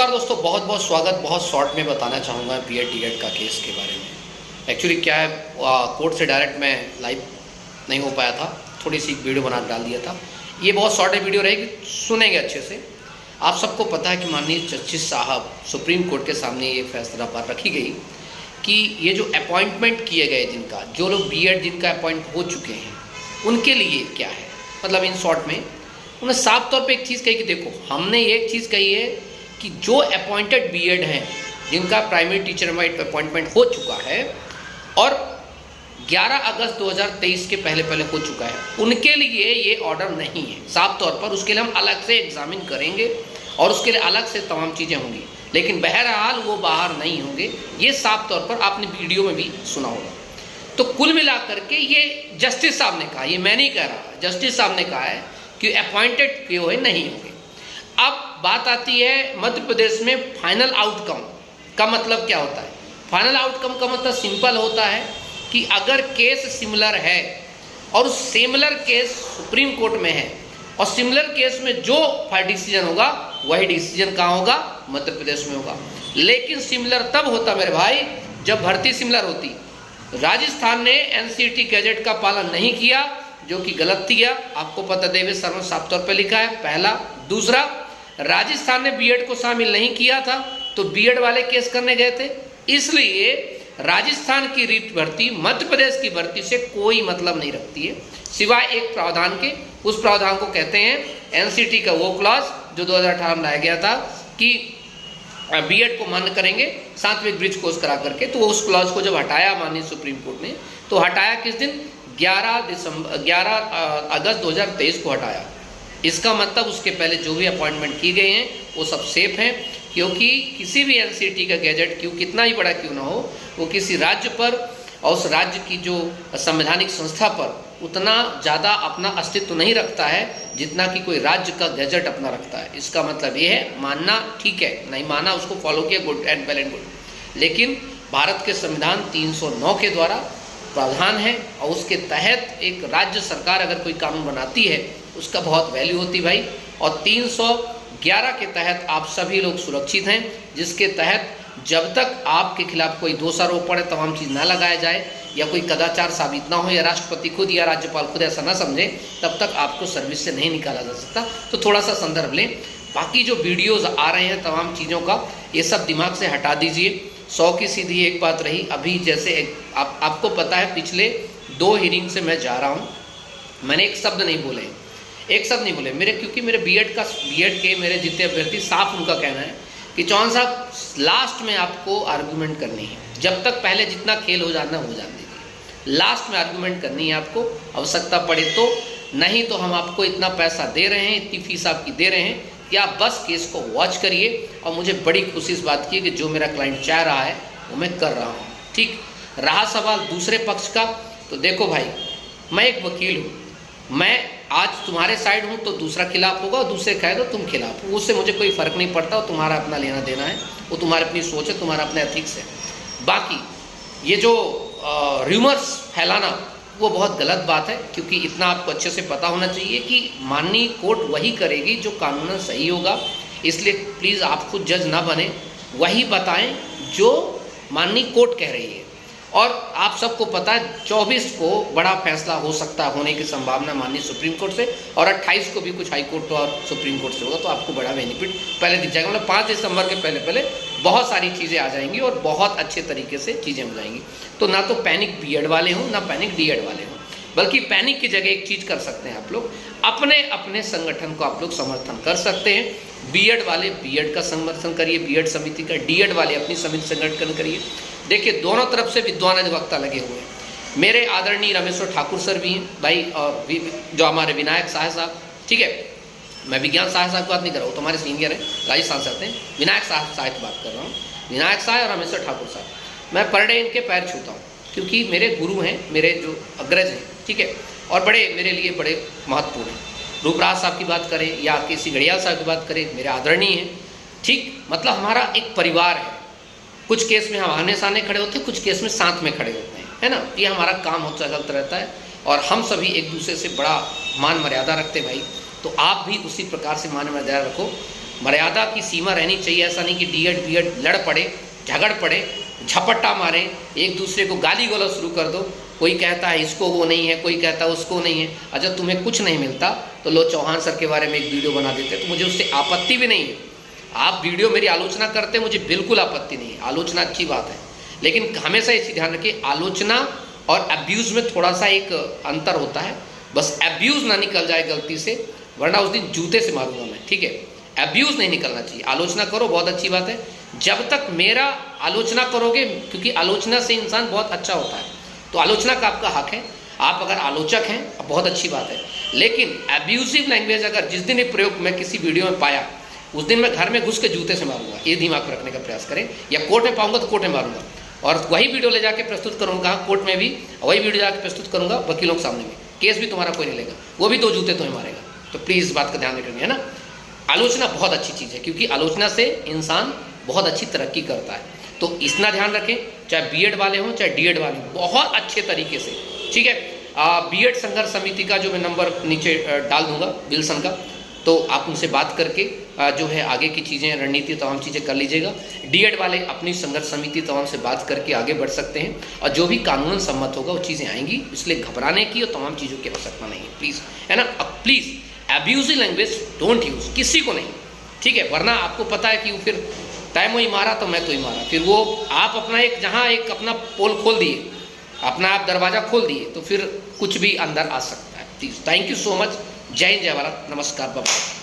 नमस्कार दोस्तों, बहुत बहुत स्वागत। बहुत शॉर्ट में बताना चाहूँगा बीएड डीएड का केस के बारे में। एक्चुअली क्या है, कोर्ट से डायरेक्ट मैं लाइव नहीं हो पाया था, थोड़ी सी वीडियो बना डाल दिया था। ये बहुत शॉर्ट वीडियो रहेगी, सुनेंगे अच्छे से। आप सबको पता है कि माननीय जस्टिस साहब सुप्रीम कोर्ट के सामने ये फैसला पर रखी गई कि ये जो अपॉइंटमेंट किए गए जिनका, जो लोग बीएड जिनका अपॉइंट हो चुके हैं, उनके लिए क्या है। मतलब इन शॉर्ट में उन्होंने साफ तौर पे एक चीज़ कही कि देखो, हमने एक चीज़ कही है कि जो अपॉइंटेड बीएड हैं, जिनका प्राइमरी टीचर में अपॉइंटमेंट हो चुका है और 11 अगस्त 2023 के पहले हो चुका है, उनके लिए ये ऑर्डर नहीं है साफ तौर पर। उसके लिए हम अलग से एग्जामिन करेंगे और उसके लिए अलग से तमाम चीज़ें होंगी, लेकिन बहरहाल वो बाहर नहीं होंगे। ये साफ तौर पर आपने वीडियो में भी सुना होगा। तो कुल मिलाकर के ये जस्टिस साहब ने कहा, ये मैं नहीं कह रहा, जस्टिस साहब ने कहा है कि अपॉइंटेड क्यों है, नहीं होंगे। अब बात आती है मध्य प्रदेश में फाइनल आउटकम का मतलब क्या होता है। फाइनल आउटकम का मतलब सिंपल होता है कि अगर केस सिमिलर है और उस सिमिलर केस सुप्रीम कोर्ट में है और सिमिलर केस में जो डिसीजन होगा वही डिसीजन कहाँ होगा, मध्य प्रदेश में होगा। लेकिन सिमिलर तब होता मेरे भाई जब भर्ती सिमिलर होती। राजस्थान ने एनसीईटी गैजेट का पालन नहीं किया, जो कि गलत किया। आपको पता, देवेश शर्मा साफ तौर पर लिखा है, पहला। दूसरा, राजस्थान ने बीएड को शामिल नहीं किया था तो बीएड वाले केस करने गए थे, इसलिए राजस्थान की रीट भर्ती मध्य प्रदेश की भर्ती से कोई मतलब नहीं रखती है, सिवाय एक प्रावधान के। उस प्रावधान को कहते हैं एनसीईटी का वो क्लॉज जो 2018 में लाया गया था कि बीएड को मान्य करेंगे 7वीं ब्रिज कोर्स करा करके। तो उस क्लॉज को जब हटाया माननीय सुप्रीम कोर्ट ने, तो हटाया किस दिन, 11 अगस्त 2023 को हटाया। इसका मतलब उसके पहले जो भी अपॉइंटमेंट किए गए हैं वो सब सेफ हैं, क्योंकि किसी भी एनसीईटी का गैजेट क्यों कितना ही बड़ा क्यों ना हो, वो किसी राज्य पर और उस राज्य की जो संवैधानिक संस्था पर उतना ज़्यादा अपना अस्तित्व नहीं रखता है जितना कि कोई राज्य का गैजेट अपना रखता है। इसका मतलब ये है, मानना ठीक है, नहीं माना उसको फॉलो किया, good and well and good. लेकिन भारत के संविधान 309 के द्वारा प्रावधान है और उसके तहत एक राज्य सरकार अगर कोई कानून बनाती है उसका बहुत वैल्यू होती भाई। और 311 के तहत आप सभी लोग सुरक्षित हैं, जिसके तहत जब तक आपके खिलाफ कोई दोषारोपण है, तमाम चीज़ ना लगाया जाए या कोई कदाचार साबित ना हो या राष्ट्रपति खुद या राज्यपाल खुद ऐसा ना समझे, तब तक आपको सर्विस से नहीं निकाला जा सकता। तो थोड़ा सा संदर्भ लें। बाकी जो वीडियोज़ आ रहे हैं तमाम चीज़ों का, ये सब दिमाग से हटा दीजिए। 100 की सीधी एक बात रही, अभी जैसे आपको पता है पिछले 2 हियरिंग से मैं जा रहा हूँ, मैंने एक शब्द नहीं बोले, एक शब्द नहीं बोले मेरे, क्योंकि मेरे बीएड के मेरे जितने अभ्यर्थी, साफ उनका कहना है कि चौहान साहब लास्ट में आपको आर्गूमेंट करनी है, जब तक पहले जितना खेल हो जाना हो जाने दीजिए, लास्ट में आर्गूमेंट करनी है आपको, आवश्यकता पड़े तो। नहीं तो हम आपको इतना पैसा दे रहे हैं, इतनी फीस आपकी दे रहे हैं कि आप बस केस को वॉच करिए। और मुझे बड़ी खुशी इस बात की है कि जो मेरा क्लाइंट चाह रहा है वो मैं कर रहा हूँ। ठीक रहा सवाल दूसरे पक्ष का, तो देखो भाई, मैं एक वकील हूँ, मैं आज तुम्हारे साइड हूँ तो दूसरा खिलाफ होगा और दूसरे कहे तो तुम खिलाफ हो, उससे मुझे कोई फ़र्क नहीं पड़ता। वो तुम्हारा अपना लेना देना है, वो तुम्हारी अपनी सोच है, तुम्हारा अपना एथिक्स है। बाकी ये जो र्यूमर्स फैलाना वो बहुत गलत बात है, क्योंकि इतना आपको अच्छे से पता होना चाहिए कि माननीय कोर्ट वही करेगी जो कानूनन सही होगा। इसलिए प्लीज़ आप खुद जज ना बने, वही बताएं जो माननीय कोर्ट कह रही है। और आप सबको पता है 24 को बड़ा फैसला हो सकता है, होने की संभावना माननीय सुप्रीम कोर्ट से, और 28 को भी कुछ हाई कोर्ट और सुप्रीम कोर्ट से होगा। तो आपको बड़ा बेनिफिट पहले दिख जाएगा। मतलब 5 दिसंबर के पहले बहुत सारी चीज़ें आ जाएंगी और बहुत अच्छे तरीके से चीज़ें हो जाएंगी। तो ना तो पैनिक बीएड वाले हों, ना पैनिक डीएड वाले हों, बल्कि पैनिक की जगह एक चीज़ कर सकते हैं आप लोग, अपने अपने संगठन को आप लोग समर्थन कर सकते हैं। बीएड वाले बीएड का समर्थन करिए, बीएड समिति का, डीएड वाले अपनी समिति संगठन करिए। देखिए, दोनों तरफ से विद्वान अधिवक्ता लगे हुए हैं। मेरे आदरणीय रमेश्वर ठाकुर सर भी हैं भाई, और जो हमारे विनायक साह साहब, ठीक है, मैं विज्ञान साह साहब की बात नहीं कर रहा हूँ, तुम्हारे सीनियर हैं, राजस्थान से आते हैं, विनायक साह की बात कर रहा हूँ। विनायक साह और रमेश्वर ठाकुर साहब, मैं पर डे इनके पैर छूता हूँ, क्योंकि मेरे गुरु हैं, मेरे जो अग्रज हैं, ठीक है, और बड़े मेरे लिए बड़े महत्वपूर्ण हैं। रूपराज साहब की बात करें या किसी गढ़ियाल साहब की बात करें, मेरे आदरणीय हैं। ठीक, मतलब हमारा एक परिवार है। कुछ केस में हम आने सामने खड़े होते हैं, कुछ केस में साथ में खड़े होते हैं, है ना। ये हमारा काम होता चलता रहता है और हम सभी एक दूसरे से बड़ा मान मर्यादा रखते हैं भाई। तो आप भी उसी प्रकार से मान मर्यादा रखो। मर्यादा की सीमा रहनी चाहिए। ऐसा नहीं कि डीएड बीएड लड़ पड़े, झगड़ पड़े, झपट्टा मारें, एक दूसरे को गाली गलौज शुरू कर दो। कोई कहता है इसको वो नहीं है, कोई कहता है उसको नहीं है। अच्छा तुम्हें कुछ नहीं मिलता तो लो चौहान सर के बारे में एक वीडियो बना देते, तो मुझे उससे आपत्ति भी नहीं है। आप वीडियो मेरी आलोचना करते मुझे बिल्कुल आपत्ति नहीं है, आलोचना अच्छी बात है। लेकिन हमेशा इसी ध्यान रखिए, आलोचना और अब्यूज़ में थोड़ा सा एक अंतर होता है। बस अब्यूज़ ना निकल जाए गलती से, वरना उस दिन जूते से मारूंगा मैं, ठीक है। अब्यूज़ नहीं निकलना चाहिए। आलोचना करो, बहुत अच्छी बात है, जब तक मेरा आलोचना करोगे, क्योंकि आलोचना से इंसान बहुत अच्छा होता है, तो आलोचना का आपका हक है। आप अगर आलोचक हैं बहुत अच्छी बात है, लेकिन अब्यूजिव लैंग्वेज अगर जिस दिन ये प्रयोग मैं किसी वीडियो में पाया, उस दिन मैं घर में घुस के जूते से मारूंगा। ये दिमाग में रखने का प्रयास करें, या कोर्ट में पाऊंगा तो कोर्ट में मारूंगा, और वही वीडियो ले जाके प्रस्तुत करूँगा कोर्ट में भी, वही वीडियो जाके प्रस्तुत करूँगा वकीलों के सामने में, केस भी तुम्हारा कोई नहीं लेगा, वो भी 2 जूते तुम्हें मारेगा। तो प्लीज़ इस बात का ध्यान रखेंगे, है ना। आलोचना बहुत अच्छी चीज़ है, क्योंकि आलोचना से इंसान बहुत अच्छी तरक्की करता है। तो इतना ध्यान रखें, चाहे बीएड वाले हों चाहे डीएड वाले हों, बहुत अच्छे तरीके से, ठीक है। बीएड संघर्ष समिति का जो मैं नंबर नीचे डाल दूंगा विल्सन का, तो आप उनसे बात करके जो है आगे की चीज़ें, रणनीति तमाम चीज़ें कर लीजिएगा। डीएड वाले अपनी संघर्ष समिति तमाम से बात करके आगे बढ़ सकते हैं, और जो भी कानूनन सम्मत होगा वो चीज़ें आएंगी, इसलिए घबराने की और तमाम चीज़ों की आवश्यकता नहीं है, प्लीज़, है ना। अब please abusive language don't use, किसी को नहीं, ठीक है। वरना आपको पता है कि वो फिर टाइम वही मारा तो मैं तो ही मारा, फिर वो आप अपना एक जहाँ एक अपना पोल खोल दिए, अपना आप दरवाज़ा खोल दिए, तो फिर कुछ भी अंदर आ सकता है। Please, thank you so much. जय हिंद, जय भारत, नमस्कार, बाय।